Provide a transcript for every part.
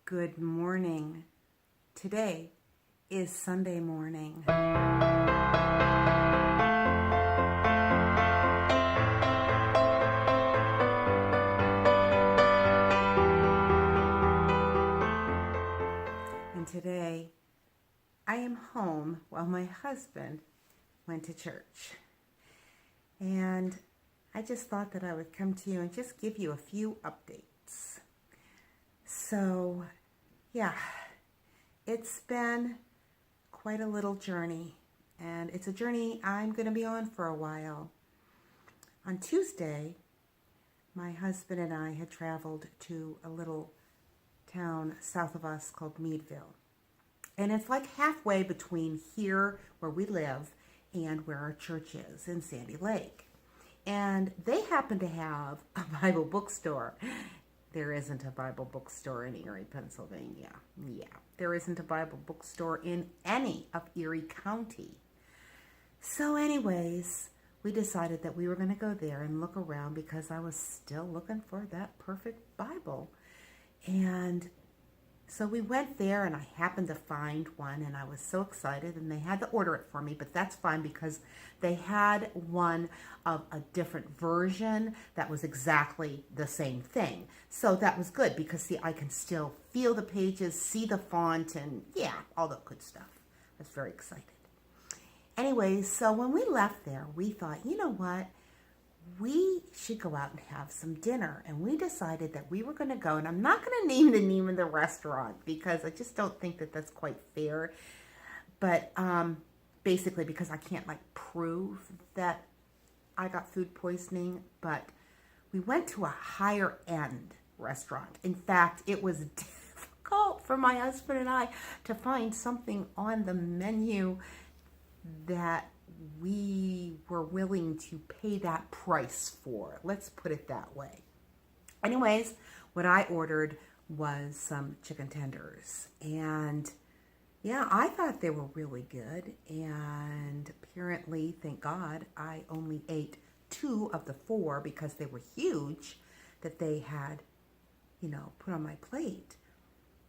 Good morning. Today is Sunday morning. And today I am home while my husband went to church. And I just thought that I would come to you and just give you a few updates. So, yeah, it's been quite a little journey, and it's a journey I'm going to be on for a while. On Tuesday, my husband and I had traveled to a little town south of us called Meadville. And it's like halfway between here where we live and where our church is in Sandy Lake. And they happen to have a Bible bookstore. There isn't a Bible bookstore in Erie, Pennsylvania. Yeah, there isn't a Bible bookstore in any of Erie County. So anyways, we decided that we were going to go there and look around because I was still looking for that perfect Bible. And so we went there, and I happened to find one, and I was so excited, and they had to order it for me, but that's fine because they had one of a different version that was exactly the same thing. So that was good because, see, I can still feel the pages, see the font, and yeah, all that good stuff. I was very excited. Anyways, so when we left there, we thought, you know what? We should go out and have some dinner. And we decided that we were going to go, and I'm not going to name the name of the restaurant because I just don't think that that's quite fair. But basically because I can't prove that I got food poisoning. But we went to a higher end restaurant. In fact, it was difficult for my husband and I to find something on the menu that we were willing to pay that price for. Let's put it that way. Anyways, what I ordered was some chicken tenders. And yeah, I thought they were really good. And apparently, thank God, I only ate 2 of the 4 because they were huge that they had, put on my plate.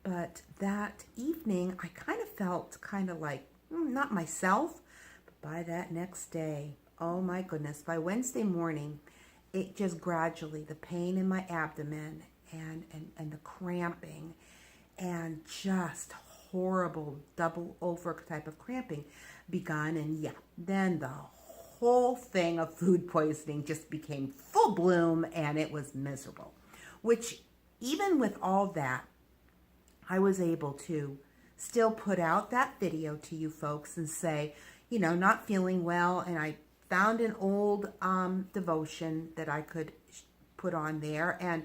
But that evening, I kind of felt not myself. By that next day, oh my goodness, by Wednesday morning, it just gradually, the pain in my abdomen and the cramping and just horrible double over type of cramping begun. And yeah, then the whole thing of food poisoning just became full bloom, and it was miserable. Which, even with all that, I was able to still put out that video to you folks and say, not feeling well, and I found an old devotion that I could put on there, and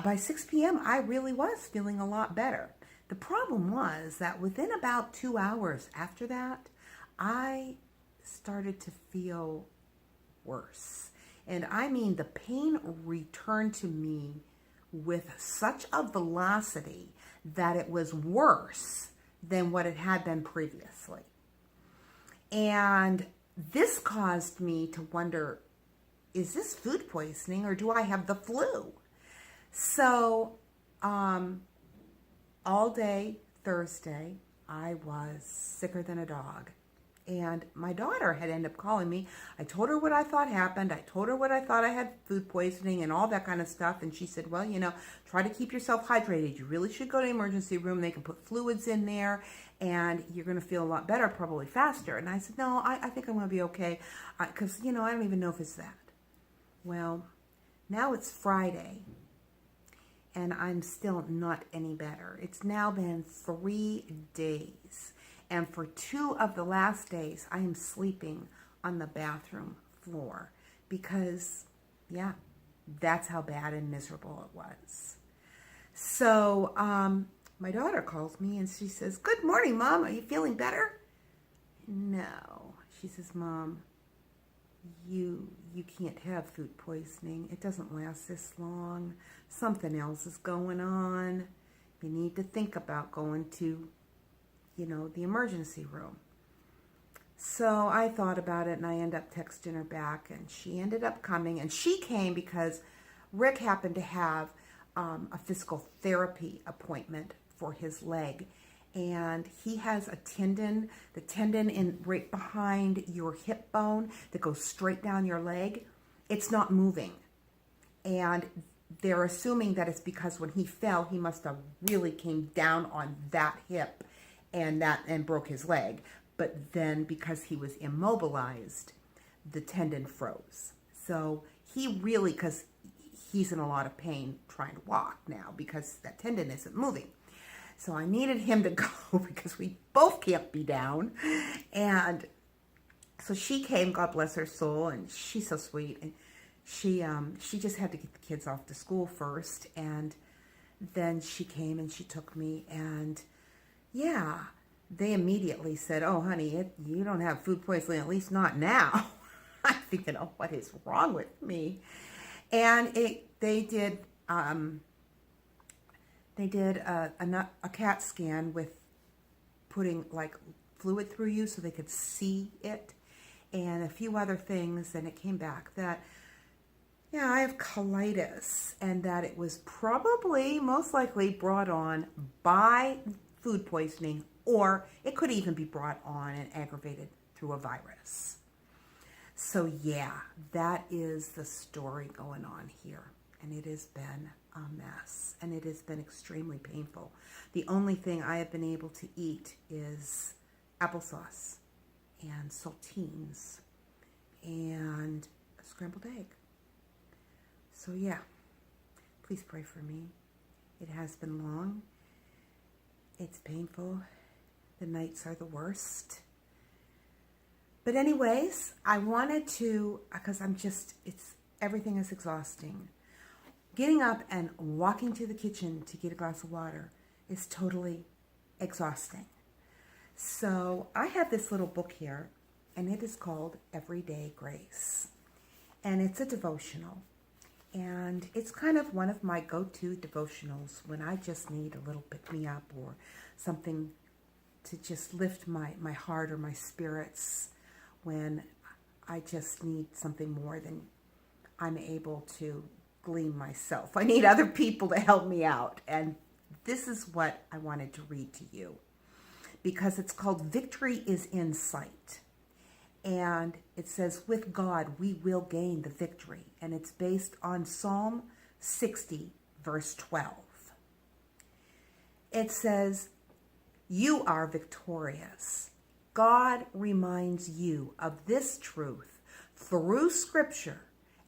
by 6 p.m. I really was feeling a lot better. The problem was that within about 2 hours after that, I started to feel worse. And I mean, the pain returned to me with such a velocity that it was worse than what it had been previously. And this caused me to wonder, is this food poisoning or do I have the flu? So all day Thursday, I was sicker than a dog. And my daughter had ended up calling me. I told her what I thought happened. I told her what I thought I had food poisoning and all that kind of stuff. And she said, well, try to keep yourself hydrated. You really should go to the emergency room. They can put fluids in there and you're going to feel a lot better, probably faster. And I said, no, I think I'm going to be okay because, I don't even know if it's that. Well, now it's Friday and I'm still not any better. It's now been 3 days. And for 2 of the last days, I am sleeping on the bathroom floor because, yeah, that's how bad and miserable it was. So my daughter calls me and she says, good morning, Mom. Are you feeling better? No. She says, Mom, you can't have food poisoning. It doesn't last this long. Something else is going on. You need to think about going to the emergency room. So I thought about it and I ended up texting her back and she ended up coming, and she came because Rick happened to have a physical therapy appointment for his leg. And he has a tendon, the tendon in right behind your hip bone that goes straight down your leg. It's not moving. And they're assuming that it's because when he fell, he must have really came down on that hip and broke his leg. But then because he was immobilized, the tendon froze. So he really, because he's in a lot of pain trying to walk now because that tendon isn't moving. So I needed him to go because we both can't be down. And so she came, God bless her soul, and she's so sweet. And she just had to get the kids off to school first. And then she came and she took me. And yeah, they immediately said, oh, honey, you don't have food poisoning, at least not now. I'm thinking, oh, what is wrong with me? And they did a CAT scan with putting like fluid through you so they could see it and a few other things. And it came back that, yeah, I have colitis and that it was probably most likely brought on by food poisoning, or it could even be brought on and aggravated through a virus. So yeah, that is the story going on here. And it has been a mess. And it has been extremely painful. The only thing I have been able to eat is applesauce and saltines and a scrambled egg. So yeah, please pray for me. It has been long. It's painful. The nights are the worst. But anyways, I wanted to, because everything is exhausting. Getting up and walking to the kitchen to get a glass of water is totally exhausting. So I have this little book here, and it is called Everyday Grace. And it's a devotional. And it's kind of one of my go-to devotionals when I just need a little pick-me-up or something to just lift my heart or my spirits when I just need something more than I'm able to glean myself. I need other people to help me out. And this is what I wanted to read to you because it's called Victory is in Sight. And it says, with God, we will gain the victory. And it's based on Psalm 60, verse 12. It says, you are victorious. God reminds you of this truth through Scripture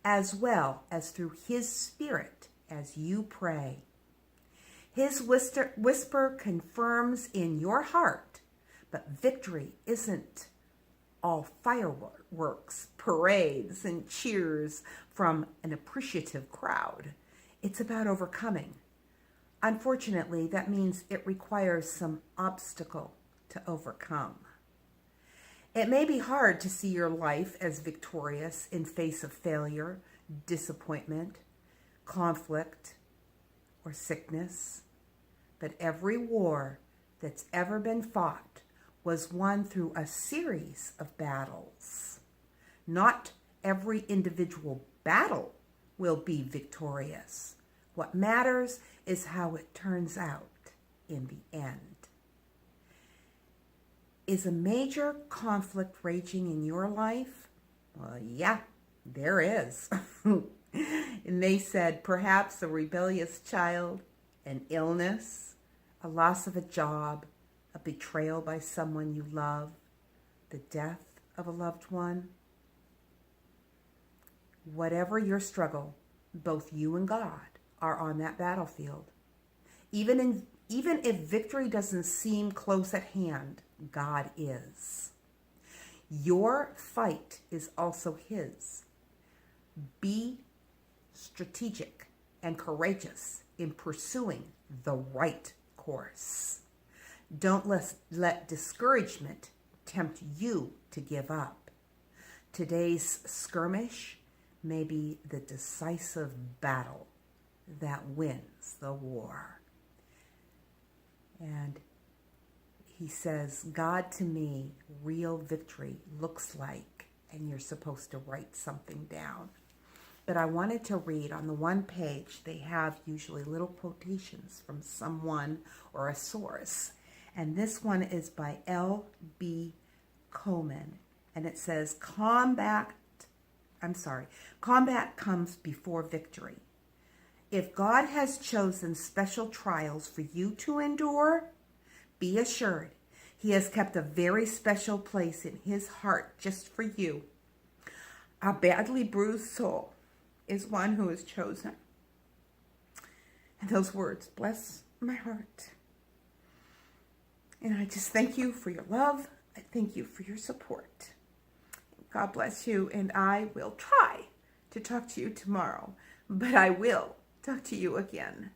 as well as through His Spirit as you pray. His whisper confirms in your heart, but victory isn't all fireworks, parades, and cheers from an appreciative crowd. It's about overcoming. Unfortunately, that means it requires some obstacle to overcome. It may be hard to see your life as victorious in face of failure, disappointment, conflict, or sickness. But every war that's ever been fought was won through a series of battles. Not every individual battle will be victorious. What matters is how it turns out in the end. Is a major conflict raging in your life? Well, yeah, there is. And they said perhaps a rebellious child, an illness, a loss of a job, a betrayal by someone you love, the death of a loved one. Whatever your struggle, both you and God are on that battlefield. Even if victory doesn't seem close at hand, God is. Your fight is also His. Be strategic and courageous in pursuing the right course. Don't let discouragement tempt you to give up. Today's skirmish may be the decisive battle that wins the war. And he says, God, to me, real victory looks like, and you're supposed to write something down. that I wanted to read. On the one page, they have usually little quotations from someone or a source. And this one is by L.B. Coleman. And it says, combat comes before victory. If God has chosen special trials for you to endure, be assured He has kept a very special place in His heart just for you. A badly bruised soul is one who is chosen. And those words bless my heart. And I just thank you for your love. I thank you for your support. God bless you, and I will try to talk to you tomorrow, but I will talk to you again.